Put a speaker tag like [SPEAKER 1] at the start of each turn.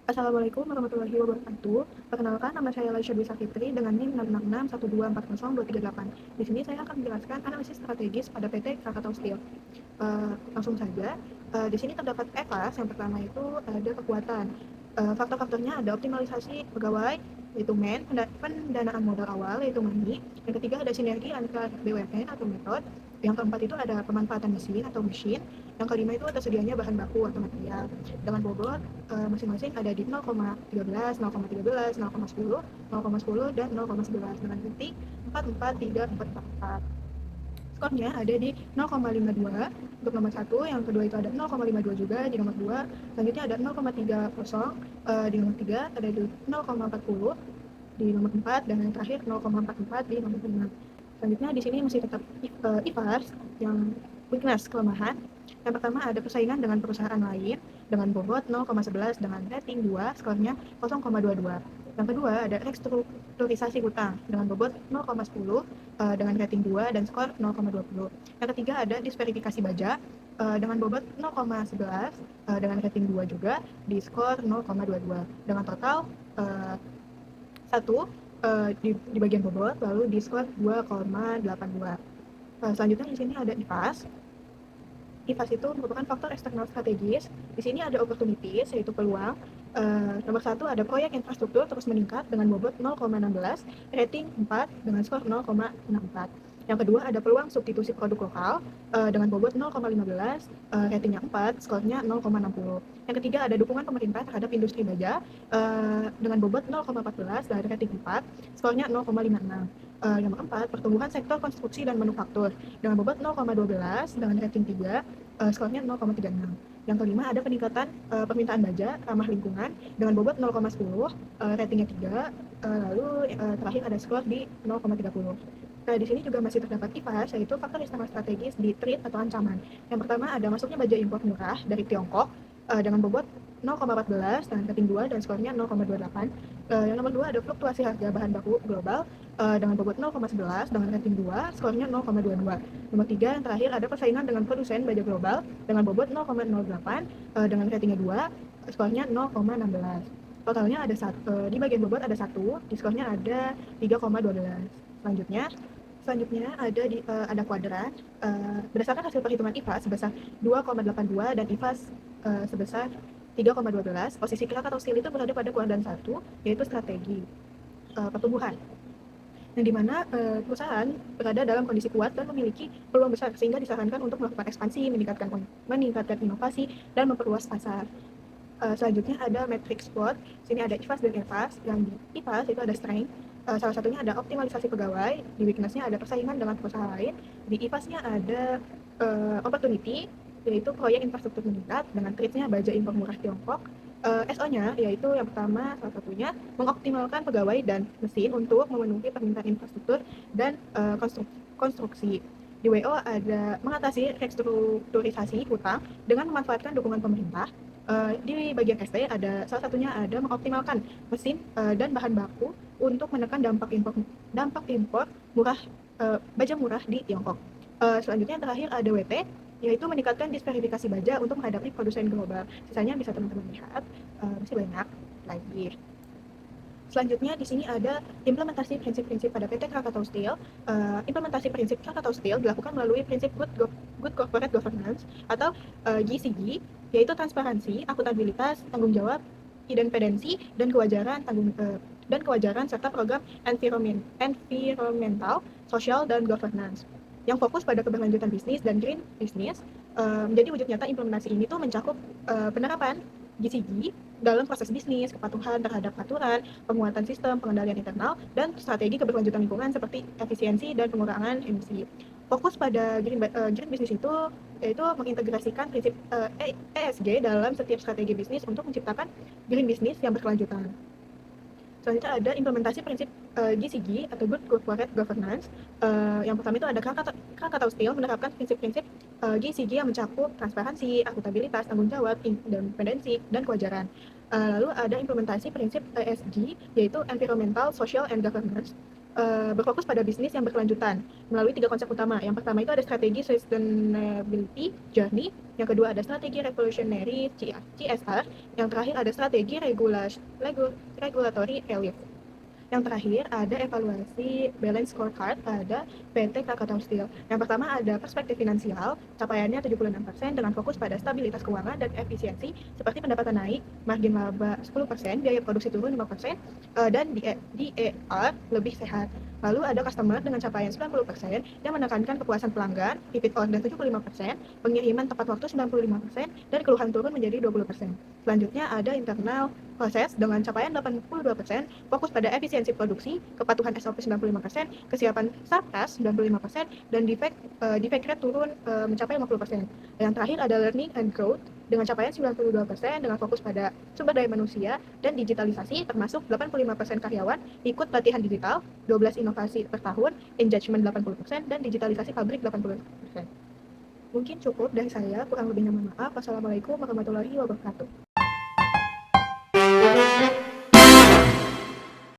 [SPEAKER 1] Assalamualaikum warahmatullahi wabarakatuh. Perkenalkan, nama saya Laisha Dwi Sakitri dengan NIM 66612404238. Di sini saya akan menjelaskan analisis strategis pada PT Krakatau Steel. Langsung saja, di sini terdapat EVAS. Yang pertama itu ada kekuatan. Faktor-faktornya ada optimalisasi pegawai, yaitu MEN, pendanaan modal awal, yaitu money. Yang ketiga ada sinergi antar BUMN atau metode. Yang keempat itu ada pemanfaatan mesin atau machine. Yang kelima itu tersedianya bahan baku atau material. Dengan bobot masing-masing ada di 0,13, 0,13, 0,10, 0,10, dan 0,11 dengan titik 44344. Skornya ada di 0,52 untuk nomor 1, yang kedua itu ada 0,52 juga di nomor 2, selanjutnya ada 0,30 di nomor 3, ada di 0,40 di nomor 4, dan yang terakhir 0,44 di nomor 5. Selanjutnya di sini masih tetap IFARS yang weakness, kelemahan. Yang pertama ada persaingan dengan perusahaan lain dengan bobot 0,11 dengan rating 2, skornya 0,22. Yang kedua ada restrukturisasi utang dengan bobot 0,10 dengan rating 2 dan skor 0,20. Yang ketiga ada disverifikasi baja dengan bobot 0,11 dengan rating 2 juga di skor 0,22 dengan total 1 di bagian bobot, lalu di skor 2,82. Selanjutnya di sini ada IPAS. IPAS itu merupakan faktor eksternal strategis. Di sini ada opportunities, yaitu peluang. Nomor 1 ada proyek infrastruktur terus meningkat dengan bobot 0,16, rating 4 dengan skor 0,64. Yang kedua ada peluang substitusi produk lokal dengan bobot 0,15, ratingnya 4, skornya 0,60. Yang ketiga ada dukungan pemerintah terhadap industri baja dengan bobot 0,14 dan rating 4, skornya 0,56. Yang keempat, pertumbuhan sektor konstruksi dan manufaktur dengan bobot 0,12 dengan rating 3, skornya 0,36. Yang kelima ada peningkatan permintaan baja ramah lingkungan dengan bobot 0,10, ratingnya 3, lalu terakhir ada skor di 0,30. Nah, di sini juga masih terdapat IPAS, yaitu faktor eksternal strategis di threat atau ancaman. Yang pertama ada masuknya baja impor murah dari Tiongkok dengan bobot 0,14 dan rating 2 dan skornya 0,28. Yang nomor 2 ada fluktuasi harga bahan baku global dengan bobot 0,11 dengan rating 2, skornya 0,22. Nomor 3 yang terakhir ada persaingan dengan produsen baja global dengan bobot 0,08 dengan ratingnya 2, skornya 0,16. Totalnya ada di bagian bobot ada 1, di skornya ada 3,12. Selanjutnya ada kuadran berdasarkan hasil perhitungan IFAS sebesar 2,82 dan IFAS sebesar 3,12. Posisi Krakatau Steel itu berada pada kuadran 1, yaitu strategi pertumbuhan, yang dimana perusahaan berada dalam kondisi kuat dan memiliki peluang besar sehingga disarankan untuk melakukan ekspansi, meningkatkan inovasi, dan memperluas pasar. Selanjutnya ada matrix SWOT. Sini ada IFAS dan EVAS. Yang di IFAS itu ada strength. Salah satunya ada optimalisasi pegawai. Di weakness-nya ada persaingan dengan perusahaan lain. Di IFAS-nya ada opportunity, yaitu proyek infrastruktur meningkat dengan threat-nya baja impor murah Tiongkok. SO-nya yaitu yang pertama salah satunya mengoptimalkan pegawai dan mesin untuk memenuhi permintaan infrastruktur dan konstruksi. Di WO ada mengatasi restrukturisasi hutang dengan memanfaatkan dukungan pemerintah. Di bagian ST ada salah satunya ada mengoptimalkan mesin dan bahan baku untuk menekan dampak impor murah baja murah di Tiongkok. Selanjutnya yang terakhir ada WT, yaitu meningkatkan disverifikasi baja untuk menghadapi produsen global. Sisanya bisa teman-teman lihat, masih banyak lagi. Selanjutnya di sini ada implementasi prinsip-prinsip pada PT Krakatau Steel. Implementasi prinsip Krakatau Steel dilakukan melalui prinsip Good Corporate Governance atau GCG, yaitu transparansi, akuntabilitas, tanggung jawab, independensi, dan kewajaran serta program environmental, social, dan governance yang fokus pada keberlanjutan bisnis dan green business. Jadi wujud nyata implementasi ini tuh mencakup penerapan GCG dalam proses bisnis, kepatuhan terhadap aturan, penguatan sistem pengendalian internal, dan strategi keberlanjutan lingkungan seperti efisiensi dan pengurangan emisi. Fokus pada green business itu yaitu mengintegrasikan prinsip ESG dalam setiap strategi bisnis untuk menciptakan green business yang berkelanjutan. Selanjutnya ada implementasi prinsip GCG atau Good Corporate Governance. Yang pertama itu ada Krakatau Steel menerapkan prinsip-prinsip GCG yang mencakup transparansi, akuntabilitas, tanggung jawab, independensi, dan kewajaran. Lalu ada implementasi prinsip ESG, yaitu Environmental, Social, and Governance. berfokus pada bisnis yang berkelanjutan melalui 3 konsep utama. Yang pertama itu ada strategi sustainability journey, yang kedua ada strategi revolutionary CSR, yang terakhir ada strategi regulatory relief. Yang terakhir ada evaluasi balance scorecard pada PT Krakatau Steel. Yang pertama ada perspektif finansial, capaiannya 76% dengan fokus pada stabilitas keuangan dan efisiensi seperti pendapatan naik, margin laba 10%, biaya produksi turun 5%, dan DER lebih sehat. Lalu ada customer dengan capaian 90% yang menekankan kepuasan pelanggan, repeat order 75%, pengiriman tepat waktu 95%, dan keluhan turun menjadi 20%. Selanjutnya ada internal proses dengan capaian 82%, fokus pada efisiensi produksi, kepatuhan SOP 95%, kesiapan sarkas 95%, dan defect rate turun mencapai 50%. Yang terakhir ada learning and growth dengan capaian 92% dengan fokus pada sumber daya manusia dan digitalisasi, termasuk 85% karyawan ikut pelatihan digital, 12 inovasi per tahun, engagement 80%, dan digitalisasi pabrik 80%. Mungkin cukup dari saya, kurang lebihnya mohon maaf. Wassalamualaikum warahmatullahi wabarakatuh.